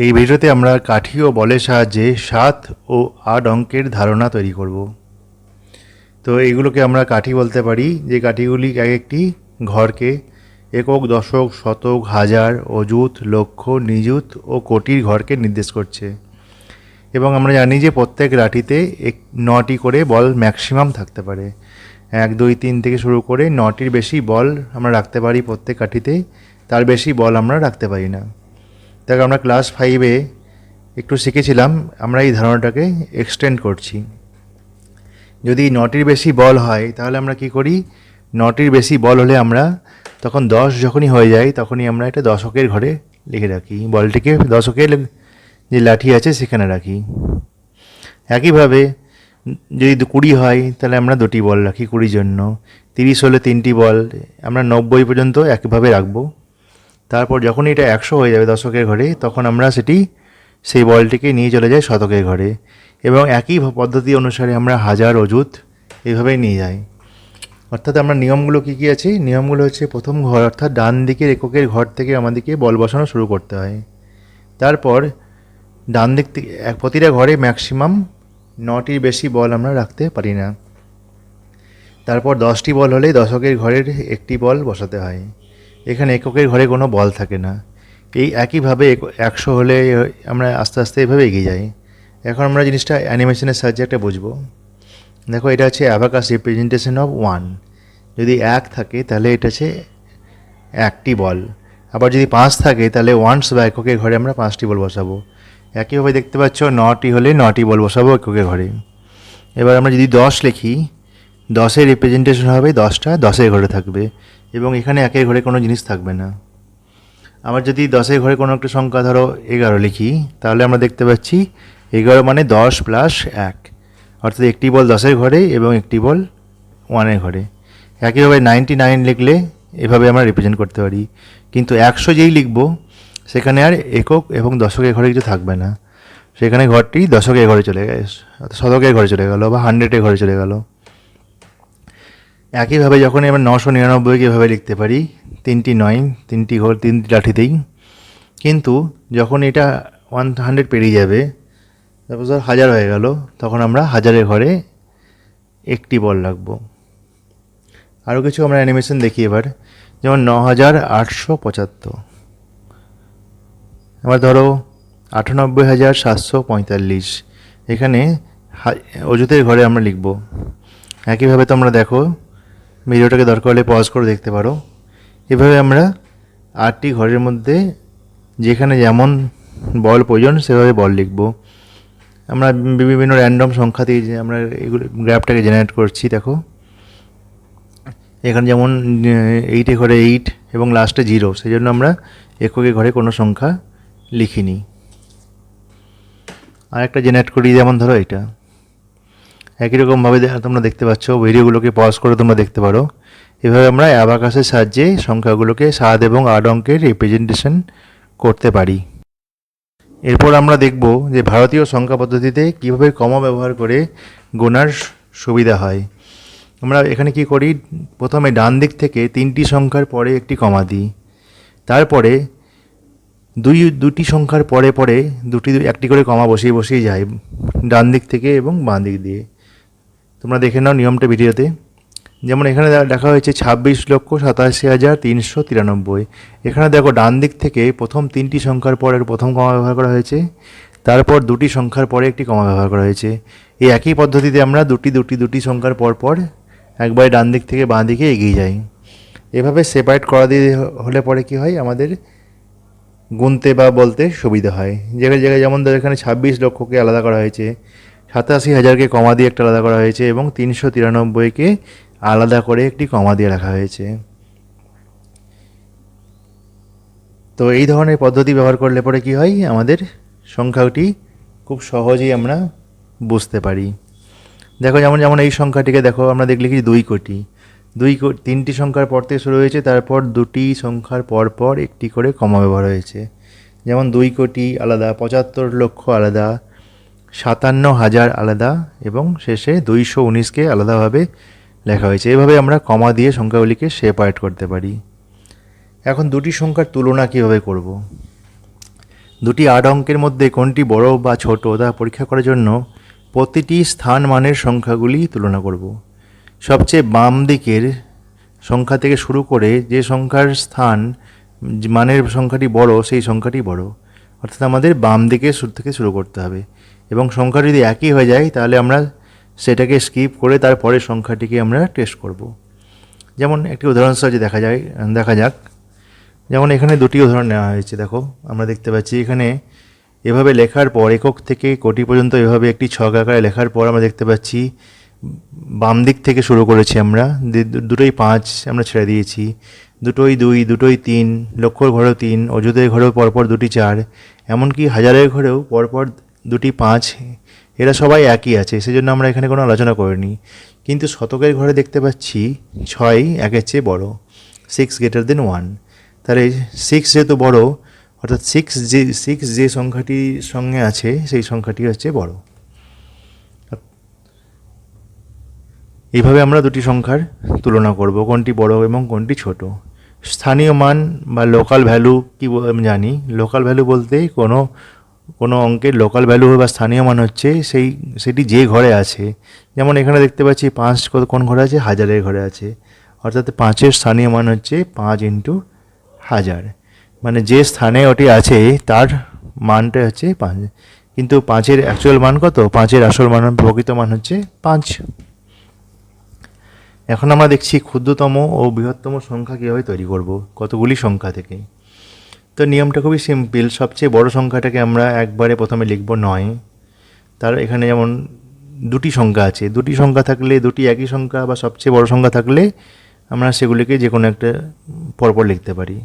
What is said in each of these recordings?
এই ভিডিওতে আমরা কাঠি ও বলের সাহায্যে 7 ও 8 অঙ্কের ধারণা তৈরি করব। তো এইগুলোকে আমরা কাঠি বলতে পারি, যে কাঠিগুলি এক একটি ঘরকে একক, দশক, শতক, হাজার, অযুত, লক্ষ, নিযুত ও কোটির ঘরকে নির্দেশ করছে। এবং আমরা জানি যে প্রত্যেক লাঠিতে 9টি করে বল ম্যাক্সিমাম থাকতে পারে। 1, 2, 3 থেকে শুরু করে 9টির বেশি বল আমরা রাখতে পারি প্রত্যেক কাঠিতে, তার বেশি বল আমরা রাখতে পারি না। তাকে আমরা ক্লাস 5-এ একটু শিখেছিলাম, আমরা এই ধারণাটাকে এক্সটেন্ড করছি। যদি 9টির বেশি বল হয় তাহলে আমরা কি করি, 9টির বেশি বল হলে আমরা তখন 10 যখনই হয়ে যায় তখনই আমরা একটা দশকের ঘরে লিখে রাখি, বলটিকে দশকের যে লাঠি আছে সেখানে রাখি। একইভাবে যদি 20 হয় তাহলে আমরা 2টি বল রাখি 20 জন্য, 30 হলে 3টি বল, আমরা 90 পর্যন্ত একইভাবে রাখবো। তারপর যখন এটা 100 হয়ে যাবে দশকের ঘরে, তখন আমরা সেই বলটিকে নিয়ে চলে যাই শতকের ঘরে, এবং একই পদ্ধতি অনুসারে আমরা হাজার, অযুত এইভাবেই নিয়ে যাই। অর্থাৎ আমরা নিয়মগুলো কী কী আছে, নিয়মগুলো হচ্ছে প্রথম ঘর অর্থাৎ ডান দিকের এককের ঘর থেকে আমাদেরকে বল বসানো শুরু করতে হয়। তারপর ডান দিক থেকে প্রতিটা ঘরে ম্যাক্সিমাম 9টির বেশি বল আমরা রাখতে পারি না। তারপর 10টি বল হলে দশকের ঘরের একটি বল বসাতে হয়। এখানে এককের ঘরে কোনো বল থাকে না। এই একইভাবে 100 হলে আমরা আস্তে আস্তে এভাবে এগিয়ে যাই। এখন আমরা জিনিসটা অ্যানিমেশনের সাহায্যে একটা বুঝবো। দেখো, এটা হচ্ছে অ্যাবাকাস রিপ্রেজেন্টেশন অফ 1। যদি 1 থাকে তাহলে এটা হচ্ছে 1টি বল। আবার যদি 5 থাকে তাহলে ওয়ান্স বা এককের ঘরে আমরা 5টি বল বসাবো। একইভাবে দেখতে পাচ্ছ 9টি হলে 9টি বল বসাবো এককের ঘরে। এবার আমরা যদি 10 লিখি, 10-এর রিপ্রেজেন্টেশন হবে 10টা 10-এর ঘরে থাকবে, এবং এখানে একের ঘরে কোনো জিনিস থাকবে না। আবার যদি 10-এর ঘরে কোনো একটা সংখ্যা ধরো 11 লিখি, তাহলে আমরা দেখতে পাচ্ছি 11 মানে 10 প্লাস 1, অর্থাৎ একটি বল 10-এর ঘরে এবং একটি বল 1-এর ঘরে। একইভাবে 99 লিখলে এভাবে আমরা রিপ্রেজেন্ট করতে পারি। কিন্তু 100 যেই লিখব সেখানে আর একক এবং দশকের ঘরে কিছু থাকবে না, সেখানে ঘরটি দশকের ঘরে চলে গেল, শতকের ঘরে চলে গেল, বা 100-এর ঘরে চলে গেল। একইভাবে যখনই আমরা 999কে এভাবে লিখতে পারি, 3টি 9, 3টি ঘর 3টি লাঠিতেই। কিন্তু যখন এটা 100 পেরিয়ে যাবে, তারপর 1000 হয়ে গেল, তখন আমরা হাজারের ঘরে একটি বল রাখবো। আরও কিছু আমরা অ্যানিমেশন দেখি এবার, যেমন 9875। আবার ধরো 98745, এখানে অযুতের ঘরে আমরা লিখব। একইভাবে তোমরা দেখো, ভিডিওটাকে দরকার হলে পজ করে দেখতে পারো। এভাবে আমরা 8টি ঘরের মধ্যে যেখানে যেমন বল প্রয়োজন সেভাবে বল লিখব। আমরা বিভিন্ন র্যান্ডম সংখ্যা দিয়ে যে আমরা এগুলো গ্রাফটাকে জেনারেট করছি। দেখো, এখানে যেমন 8-এর ঘরে 8 এবং লাস্টে 0, সেই জন্য আমরা এককের ঘরে কোনো সংখ্যা লিখিনি। আর একটা জেনারেট করি, যেমন ধরো এটা। একই রকমভাবে তোমরা দেখতে পাচ্ছ, ভিডিওগুলোকে পজ করে তোমরা দেখতে পারো। এভাবে আমরা অ্যাবাকাসের সাহায্যে সংখ্যাগুলোকে 7 এবং 8 অঙ্কের রিপ্রেজেন্টেশন করতে পারি। এরপর আমরা দেখব যে ভারতীয় সংখ্যা পদ্ধতিতে কীভাবে কমা ব্যবহার করে গোনার সুবিধা হয়। আমরা এখানে কি করি, প্রথমে ডান দিক থেকে 3টি সংখ্যার পরে একটি কমা দিই, তারপরে দুটি সংখ্যার পরে পরে একটি করে কমা বসিয়ে যাই ডান দিক থেকে এবং বাঁ দিক দিয়ে। তোমরা দেখে নাও নিয়মটা ভিডিওতে। যেমন এখানে দেখা হয়েছে 26,87,393। এখানে দেখো ডান দিক থেকে প্রথম 3টি সংখ্যার পরে প্রথম কমা ব্যবহার করা হয়েছে, তারপর 2টি সংখ্যার পরে একটি কমা ব্যবহার করা হয়েছে। এই একই পদ্ধতিতে আমরা দুটি সংখ্যার পর একবার ডান দিক থেকে বাঁ দিকে এগিয়ে যাই। এভাবে সেপারেট করা দিয়ে হলে পরে কি হয়, আমাদের গুনতে বা বলতে সুবিধা হয়। জায়গায় জায়গায় যেমন ধর এখানে 26 লক্ষকে আলাদা করা হয়েছে, 87,000কে কমা দিয়ে একটা আলাদা করা হয়েছে, এবং 393কে আলাদা করে একটি কমা দিয়ে রাখা হয়েছে। তো এই ধরনের পদ্ধতি ব্যবহার করলে পরে কি হয়, আমাদের সংখ্যাটি খুব সহজেই আমরা বুঝতে পারি। দেখো, যেমন এই সংখ্যাটিকে দেখো, আমরা দেখলে কি 2 কোটি। 3টি সংখ্যার পর থেকে শুরু হয়েছে, তারপর 2টি সংখ্যার পর একটি করে কমা ব্যবহার হয়েছে। যেমন 2 কোটি আলাদা, 75 লক্ষ আলাদা, 57,000 আলাদা, এবং শেষে 219কে আলাদাভাবে লেখা হয়েছে। এভাবে আমরা কমা দিয়ে সংখ্যাগুলিকে সেপারেট করতে পারি। এখন দুটি সংখ্যার তুলনা কীভাবে করব। দুটি 8 অঙ্কের মধ্যে কোনটি বড় বা ছোট তা পরীক্ষা করার জন্য প্রতিটি স্থান মানের সংখ্যাগুলি তুলনা করব। সবচেয়ে বাম দিকের সংখ্যা থেকে শুরু করে যে সংখ্যার স্থান মানের সংখ্যাটি বড় সেই সংখ্যাটি বড়, অর্থাৎ আমাদের বাম দিকে থেকে শুরু করতে হবে। এবং সংখ্যা যদি একই হয়ে যায় তাহলে আমরা সেটাকে স্কিপ করে তারপরের সংখ্যাটিকে আমরা টেস্ট করব। যেমন একটি উদাহরণ সাহায্যে দেখা যাক। যেমন এখানে দুটি উদাহরণ নেওয়া হয়েছে। দেখো, আমরা দেখতে পাচ্ছি এখানে এভাবে লেখার পর একক থেকে কোটি পর্যন্ত এভাবে একটি ছক আকারে লেখার পর আমরা দেখতে পাচ্ছি বাম দিক থেকে শুরু করেছি আমরা, দুটোই 5 আমরা ছেড়ে দিয়েছি, দুটোই 2, দুটোই 3, লক্ষর ঘরেও 3, অযুতের ঘরেও পরপর দুটি 4, এমনকি হাজারের ঘরেও পরপর দুটি 5। এরা সবাই একই আছে, সেজন্য আমরা এখানে কোনো আলোচনা করিনি। কিন্তু শতকের ঘরে দেখতে পাচ্ছি 6 1-এর চেয়ে বড়, 6 > 1। তাহলে 6 যেহেতু বড়, অর্থাৎ 6 যে সংখ্যাটির সঙ্গে আছে সেই সংখ্যাটি হচ্ছে বড়। এইভাবে আমরা দুটি সংখ্যার তুলনা করব, কোনটি বড় এবং কোনটি ছোট। স্থানীয় মান বা লোকাল ভ্যালু কি আমি জানি। লোকাল ভ্যালু বলতে কোনো অঙ্কের লোকাল ভ্যালু বা স্থানীয় মান হচ্ছে সেটি যে ঘরে আছে। যেমন এখানে দেখতে পাচ্ছি 5 কোন ঘরে আছে, হাজারের ঘরে আছে, অর্থাৎ 5-এর স্থানীয় মান হচ্ছে 5 × 1000, মানে যে স্থানে ওটি আছে তার মানটা হচ্ছে 5। কিন্তু 5-এর অ্যাকচুয়াল মান কত? 5-এর আসল মান, প্রকৃত মান হচ্ছে 5। এখন আমরা দেখছি ক্ষুদ্রতম ও বৃহত্তম সংখ্যা কীভাবে তৈরি করব, কতগুলি সংখ্যা থেকে। তো নিয়মটা খুবই সিম্পল। সবচেয়ে বড় সংখ্যাটাকে আমরা একবারে প্রথমে লিখব 9। তার এখানে যেমন দুটি সংখ্যা আছে, দুটি সংখ্যা থাকলে দুটি একই সংখ্যা বা সবচেয়ে বড় সংখ্যা থাকলে আমরা সেগুলিকে যে কোনো একটা পরপর লিখতে পারি।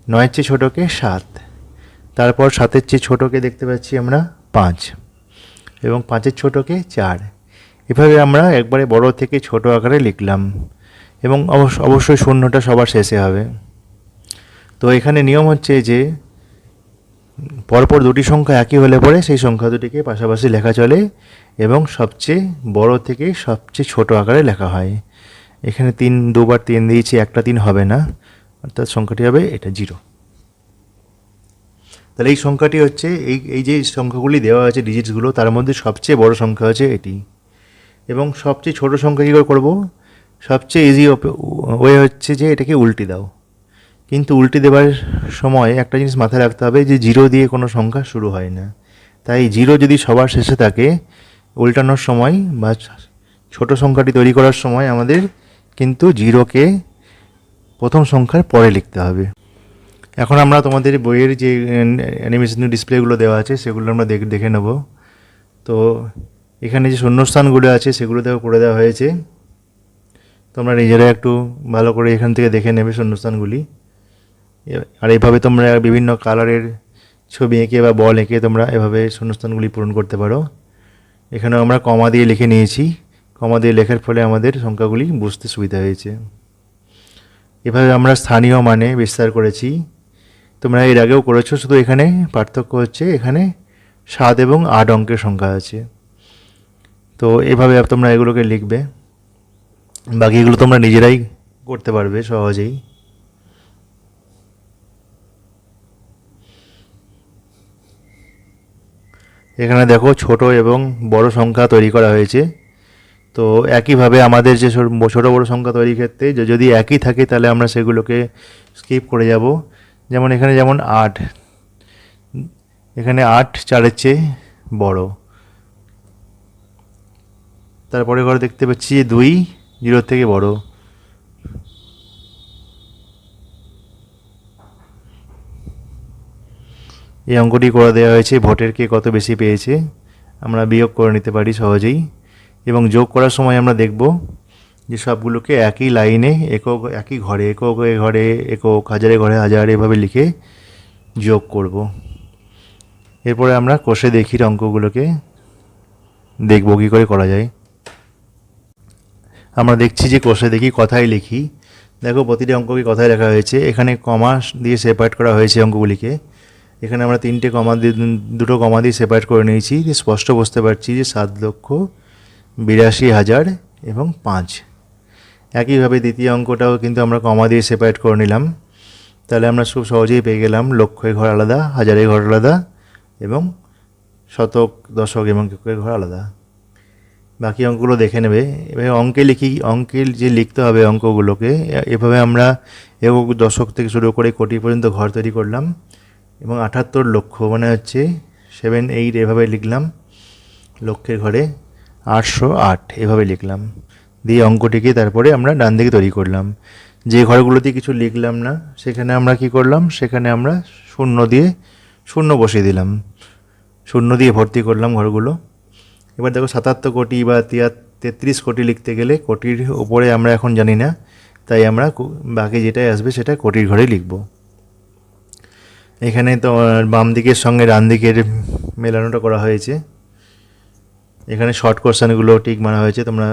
9-এর চেয়ে ছোটোকে 7, তারপর 7-এর চেয়ে ছোটোকে দেখতে পাচ্ছি আমরা 5, এবং 5-এর ছোটোকে 4। এভাবে আমরা একবারে বড় থেকে ছোট আকারে লিখলাম, এবং অবশ্যই শূন্যটা সবার শেষে হবে। তো এখানে নিয়ম হচ্ছে যে পরপর দুটি সংখ্যা একই হলে পরে সেই সংখ্যা দুটিকে পাশাপাশি লেখা চলে, এবং সবচেয়ে বড় থেকে সবচেয়ে ছোট আকারে লেখা হয়। এখানে 2বার 3 দিয়েছি, একটা 3 হবে না, অর্থাৎ সংখ্যাটি হবে এটা 0। তাহলে এই সংখ্যাটি হচ্ছে এই যে সংখ্যাগুলি দেওয়া আছে ডিজিটসগুলো, তার মধ্যে সবচেয়ে বড় সংখ্যা হচ্ছে এটি। এবং সবচেয়ে ছোট সংখ্যা কী করে করবো? সবচেয়ে ইজি ওয়ে হচ্ছে যে এটাকে উল্টে দাও। কিন্তু উল্টে দেওয়ার সময় একটা জিনিস মাথায় রাখতে হবে যে 0 দিয়ে কোনো সংখ্যা শুরু হয় না। তাই 0 যদি সবার শেষে থাকে, উল্টানোর সময় বা ছোট সংখ্যাটি তৈরি করার সময় আমাদের কিন্তু 0কে প্রথম সংখ্যার পরে লিখতে হবে। এখন আমরা তোমাদের বইয়ের যে অ্যানিমেশন ডিসপ্লেগুলো দেওয়া আছে সেগুলো আমরা দেখে নেব। তো এখানে যে শূন্যস্থানগুলো আছে সেগুলো করে দেওয়া হয়েছে। তোমরা নিজেরা একটু ভালো করে এখান থেকে দেখে নেবে শূন্যস্থানগুলি। আর এইভাবে তোমরা বিভিন্ন কালারের ছবি এঁকে বা বল এঁকে তোমরা এভাবে শূন্যস্থানগুলি পূরণ করতে পারো। এখানে আমরা কমা দিয়ে লিখে নিয়েছি, কমা দিয়ে লেখার ফলে আমাদের সংখ্যাগুলি বুঝতে সুবিধা হয়েছে। এভাবে আমরা স্থানীয় মানে বিস্তার করেছি। তোমরা এর আগেও করেছো, শুধু এখানে পার্থক্য হচ্ছে এখানে 7 এবং 8 অঙ্কের সংখ্যা আছে। তো এভাবে তোমরা এগুলোকে লিখবে, বাকিগুলো তোমরা নিজেরাই করতে পারবে সহজেই। এখানে দেখো ছোট এবং বড় সংখ্যা তৈরি করা হয়েছে। তো একইভাবে আমাদের যে ছোট বড় সংখ্যা তৈরির ক্ষেত্রে যদি একই থাকে তাহলে আমরা সেগুলোকে স্কিপ করে যাব। যেমন এখানে 8, এখানে 8 4-এর চেয়ে বড়। তারপরে ঘরে দেখতে পাচ্ছি 2 0-এর থেকে বড়। এই অঙ্কটি করে দেওয়া হয়েছে, ভোটের কে কত বেশি পেয়েছে আমরা বিয়োগ করে নিতে পারি সহজেই। এবং যোগ করার সময় আমরা দেখব যে সবগুলোকে একই লাইনে একক, একই ঘরে, একক ঘরে একক, হাজারে ঘরে হাজার, এভাবে লিখে যোগ করব। এরপরে আমরা কষে দেখি অঙ্কগুলোকে, দেখব কী করে করা যায়। আমরা দেখছি যে কষে দেখি কথায় লিখি। দেখো প্রতিটি অঙ্ককে কথায় লেখা হয়েছে। এখানে কমা দিয়ে সেপারেট করা হয়েছে অঙ্কগুলিকে। এখানে আমরা 2 কমা দিয়ে সেপারেট করে নিয়েছি। স্পষ্ট বুঝতে পারছি যে 7,82,000 এবং 5। একইভাবে দ্বিতীয় অঙ্কটাও কিন্তু আমরা কমা দিয়ে সেপারেট করে নিলাম। তাহলে আমরা খুব সহজেই পেয়ে গেলাম লক্ষের ঘর আলাদা, হাজারের ঘর আলাদা এবং শতক, দশক এবং এককের ঘর আলাদা। বাকি অঙ্কগুলো দেখে নেবে। এবার অঙ্কে লিখি, অঙ্কের যে লিখতে হবে অঙ্কগুলোকে এভাবে আমরা একক, দশক থেকে শুরু করে কোটি পর্যন্ত ঘর তৈরি করলাম এবং 78 লক্ষ মানে হচ্ছে 78 এভাবে লিখলাম, লক্ষের ঘরে 808 এভাবে লিখলাম, দিয়ে অঙ্কটিকে তারপরে আমরা ডান দিকে তৈরি করলাম। যে ঘরগুলোতে কিছু লিখলাম না সেখানে আমরা কি করলাম, সেখানে আমরা শূন্য বসিয়ে দিলাম, শূন্য দিয়ে ভর্তি করলাম ঘরগুলো। এবার দেখো 77 কোটি বা 33 কোটি লিখতে গেলে কোটির উপরে আমরা এখন জানি না, তাই আমরা বাকি যেটাই আসবে সেটা কোটির ঘরে লিখব। এখানে তো বাম দিকের সঙ্গে ডান দিকের মেলানোটা করা হয়েছে। এখানে শর্ট কোশ্চেনগুলো ঠিক মানা হয়েছে, তোমরা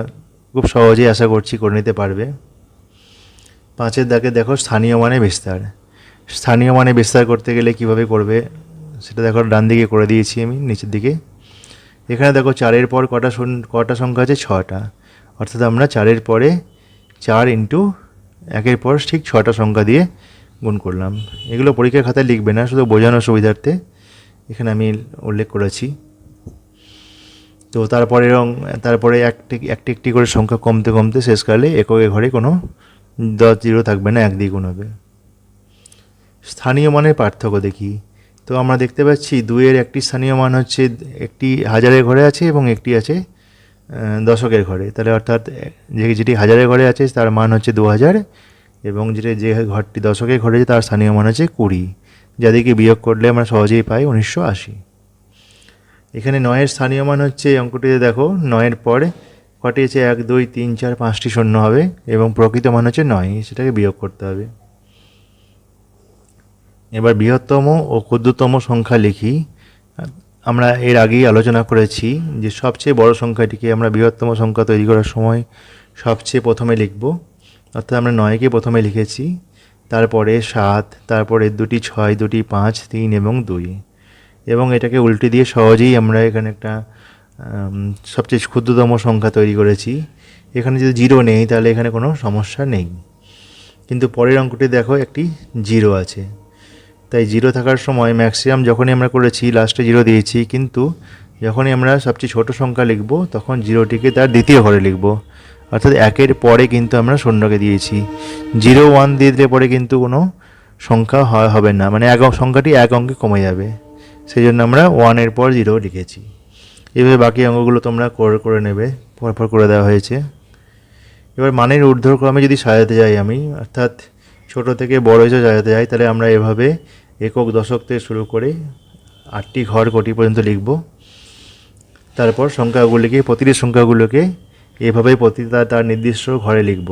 খুব সহজেই আশা করছি করে নিতে পারবে। 5-এর দাগে দেখো স্থানীয় মানে বিস্তার। স্থানীয় মানে বিস্তার করতে গেলে কিভাবে করবে সেটা দেখো, ডান দিকে করে দিয়েছি আমি নিচের দিকে। এখানে দেখো 4-এর পর কটা সংখ্যা আছে, 6টা, অর্থাৎ আমরা 4-এর পরে 4 ইন্টু 1-এর পর ঠিক 6টা সংখ্যা দিয়ে গুণ করলাম। এগুলো পরীক্ষার খাতায় লিখবে না, শুধু বোঝানোর সুবিধার্থে এখানে আমি উল্লেখ করেছি। তো তারপরে একটি একটি করে সংখ্যা কমতে কমতে শেষকালে এককের ঘরে কোনো 0 থাকবে না, 1 দিয়ে গুণ হবে। স্থানীয় মানের পার্থক্য দেখি। তো আমরা দেখতে পাচ্ছি 2-এর একটি স্থানীয় মান হচ্ছে, একটি হাজারের ঘরে আছে এবং একটি আছে দশকের ঘরে। তাহলে অর্থাৎ যেটি হাজারের ঘরে আছে তার মান হচ্ছে 2000 এবং যে ঘরটি দশকের ঘরে আছে তার স্থানীয় মান হচ্ছে 20, যাদেরকে বিয়োগ করলে আমরা সহজেই পাই 1980। এখানে 9-এর স্থানীয় মান হচ্ছে, অঙ্কটিতে দেখো 9-এর পরে কটি আছে, 1 2 3 4 5টি শূন্য হবে এবং প্রকৃত মান হচ্ছে 9, সেটাকে বিয়োগ করতে হবে। এবার বৃহত্তম ও ক্ষুদ্রতম সংখ্যা লিখি। আমরা এর আগেই আলোচনা করেছি যে সবচেয়ে বড় সংখ্যাটিকে আমরা বৃহত্তম সংখ্যা তৈরি করার সময় সবচেয়ে প্রথমে লিখব, অর্থাৎ আমরা 9কে প্রথমে লিখেছি, তারপরে 7, তারপরে 2টি 6, 2টি 5, 3 এবং 2, এবং এটাকে উল্টে দিয়ে সহজেই আমরা এখানে একটা সবচেয়ে ক্ষুদ্রতম সংখ্যা তৈরি করেছি। এখানে যদি 0 নেই তাহলে এখানে কোনো সমস্যা নেই, কিন্তু পরের অঙ্কটি দেখো একটি 0 আছে, তাই 0 থাকার সময় ম্যাক্সিমাম যখনই আমরা করেছি লাস্টে 0 দিয়েছি, কিন্তু যখনই আমরা সবচেয়ে ছোট সংখ্যা লিখব তখন 0টিকে তার দ্বিতীয় ঘরে লিখব, অর্থাৎ 1-এর পরে কিন্তু আমরা শূন্যকে দিয়েছি। 0 1 দিয়ে দিলে পরে কিন্তু কোনো সংখ্যা হবে না, মানে সংখ্যাটি 1 অঙ্কে কমে যাবে, সেই জন্য আমরা 1-এর পর 0 লিখেছি। এভাবে বাকি অঙ্কগুলো তোমরা করে নেবে, পরপর করে দেওয়া হয়েছে। এবার মানের ঊর্ধ্বক্রমে যদি সাজাতে যাই আমি, অর্থাৎ ছোট থেকে বড় হিসেবে সাজাতে যাই, তাহলে আমরা এভাবে একক, দশক থেকে শুরু করে 8টি ঘর কোটি পর্যন্ত লিখব। তারপর প্রতিটি সংখ্যাগুলোকে এভাবেই তার নির্দিষ্ট ঘরে লিখব।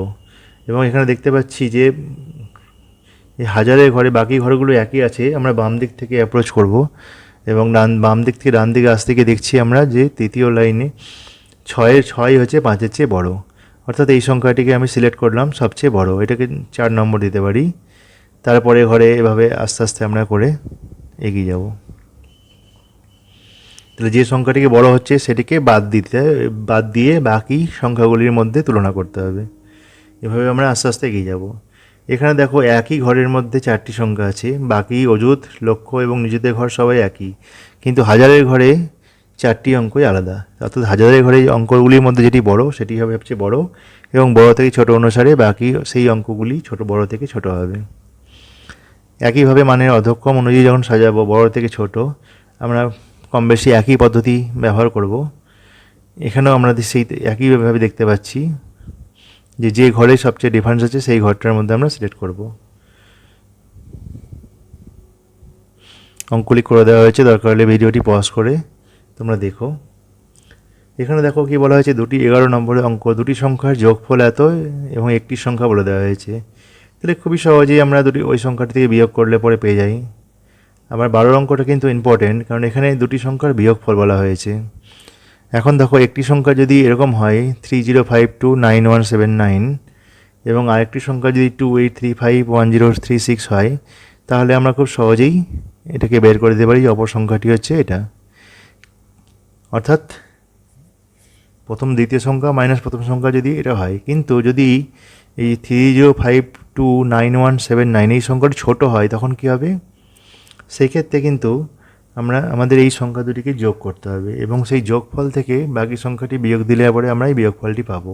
এবং এখানে দেখতে পাচ্ছি যে এই হাজারের ঘরে বাকি ঘরগুলো একই আছে, আমরা বাম দিক থেকে অ্যাপ্রোচ করব এবং বাম দিক থেকে ডান দিকে আসতে গিয়ে দেখছি আমরা যে তৃতীয় লাইনে 6 হচ্ছে 5-এর চেয়ে বড়, অর্থাৎ এই সংখ্যাটিকে আমি সিলেক্ট করলাম সবচেয়ে বড়, এটাকে 4 নম্বর দিতে পারি। তারপরে ঘরে এভাবে আস্তে আস্তে আমরা করে এগিয়ে যাব। তাহলে যে সংখ্যাটিকে বড় হচ্ছে সেটিকে বাদ দিয়ে বাকি সংখ্যাগুলির মধ্যে তুলনা করতে হবে। এভাবে আমরা আস্তে আস্তে এগিয়ে যাব। এখানে দেখো একই ঘরের মধ্যে 4টি সংখ্যা আছে, বাকি অযুত, লক্ষ এবং নিজেদের ঘর সবাই একই, কিন্তু হাজারের ঘরে 4টি অঙ্কই আলাদা, অর্থাৎ হাজারের ঘরে অঙ্কগুলির মধ্যে যেটি বড় সেটি হবে সবচেয়ে বড় এবং বড় থেকে ছোট অনুসারে বাকি সেই অঙ্কগুলি বড় থেকে ছোট হবে। একইভাবে মানের অধক্রম অনুযায়ী যখন সাজাবো বড় থেকে ছোট, আমরা কম বেশি একই পদ্ধতি ব্যবহার করব। এখানেও আমরা সেই একইভাবে দেখতে পাচ্ছি যে ঘরে সবচেয়ে ডিফারেন্স আছে সেই ঘরটার মধ্যে আমরা সিলেক্ট করব। অঙ্কগুলি করে দেওয়া হয়েছে, দরকার হলে ভিডিওটি পজ করে তোমরা দেখো। এখানে দেখো কি বলা হয়েছে, 2টি 11 নম্বরের অঙ্ক, 2টি সংখ্যার যোগফল এত এবং একটি সংখ্যা বলে দেওয়া হয়েছে। তাহলে খুবই সহজেই আমরা ওই সংখ্যাটি থেকে বিয়োগ করলে পরে পেয়ে যাই। আবার 12 অঙ্কটা কিন্তু ইম্পর্টেন্ট, কারণ এখানে 2টি সংখ্যার বিয়োগফল বলা হয়েছে। এখন দেখো একটি সংখ্যা যদি এরকম হয় 30529179 এবং আরেকটি সংখ্যা যদি 28351036 হয়, তাহলে আমরা খুব সহজেই এটাকে বের করে দিতে পারি যে অপর সংখ্যাটি হচ্ছে এটা, অর্থাৎ দ্বিতীয় সংখ্যা মাইনাস প্রথম সংখ্যা যদি এটা হয়। কিন্তু যদি এই 29179 এই সংখ্যাটি ছোট হয় তখন কি হবে, সেই ক্ষেত্রে কিন্তু আমাদের এই সংখ্যা দুটিকে যোগ করতে হবে এবং সেই যোগফল থেকে বাকি সংখ্যাটি বিয়োগ দিলে পরে আমরা এই বিয়োগফলটি পাবো।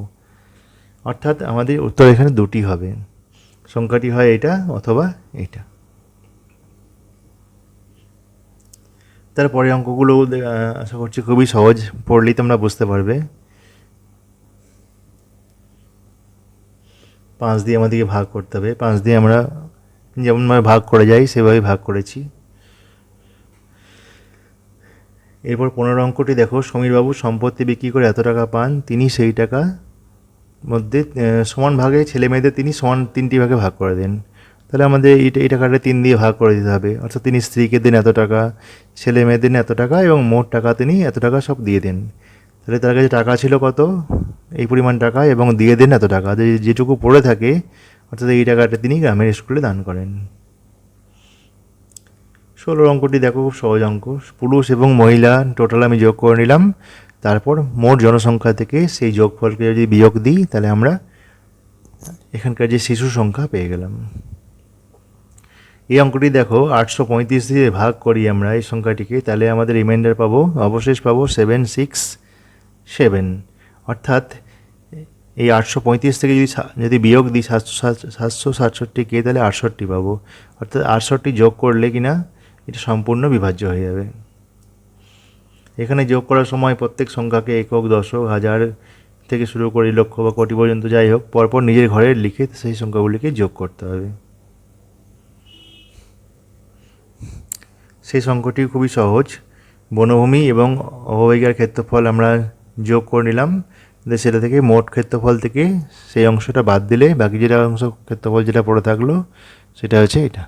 অর্থাৎ আমাদের উত্তর এখানে দুটি হবে, সংখ্যাটি হয় এটা অথবা এটা। তারপরে অঙ্কগুলো আশা করছি খুবই সহজ, পড়লেই তোমরা বুঝতে পারবে। 5 দিয়ে আমাদেরকে ভাগ করতে হবে, 5 দিয়ে আমরা যেমনভাবে ভাগ করে যাই সেভাবে ভাগ করেছি। এরপর 15 অঙ্কটি দেখো, সমীরবাবু সম্পত্তি বিক্রি করে এত টাকা পান, তিনি সেই টাকা মধ্যে সমান ভাগে ছেলে মেয়েদের তিনি সমান 3টি ভাগে ভাগ করে দেন। তাহলে আমাদের এই টাকাটা 3 দিয়ে ভাগ করে দিতে হবে, অর্থাৎ তিনি স্ত্রীকে দেন এত টাকা, ছেলে মেয়েদের দেন এত টাকা এবং মোট টাকা তিনি এত টাকা সব দিয়ে দেন। তাহলে তার কাছে টাকা ছিল কত, এই পরিমাণ টাকা, এবং দিয়ে দেন এত টাকা। যেটুকু পড়ে থাকে অর্থাৎ এই টাকাটা তিনি গ্রামের স্কুলে দান করেন। 16 অঙ্কটি দেখো, খুব সহজ অঙ্ক। পুরুষ এবং মহিলা টোটাল আমি যোগ করে নিলাম, তারপর মোট জনসংখ্যা থেকে সেই যোগফলকে যদি বিয়োগ দিই তাহলে আমরা এখানকার যে শিশু সংখ্যা পেয়ে গেলাম। এই অঙ্কটি দেখো, 835 দিয়ে ভাগ করি আমরা এই সংখ্যাটিকে, তাহলে আমাদের রিমাইন্ডার পাবো, অবশেষ পাবো 767। অর্থাৎ এই 835 থেকে যদি বিয়োগ দিই 767কে, তাহলে 68 পাবো। অর্থাৎ 68 যোগ করলে কিনা এটা সম্পূর্ণ বিভাজ্য হয়ে যাবে। এখানে যোগ করার সময় প্রত্যেক সংখ্যাকে একক, দশক, হাজার থেকে শুরু করে লক্ষ বা কোটি পর্যন্ত যাই হোক পরপর নিজের ঘরে লিখে সেই সংখ্যাগুলিকে যোগ করতে হবে। সেই সংখ্যাটি খুবই সহজ, বনভূমি এবং অববাহিকার ক্ষেত্রফল আমরা যোগ করে নিলাম, সেটা থেকে মোট ক্ষেত্রফল থেকে সেই অংশটা বাদ দিলে বাকি যেটা অংশ ক্ষেত্রফল যেটা পড়ে থাকলো সেটা হচ্ছে এটা।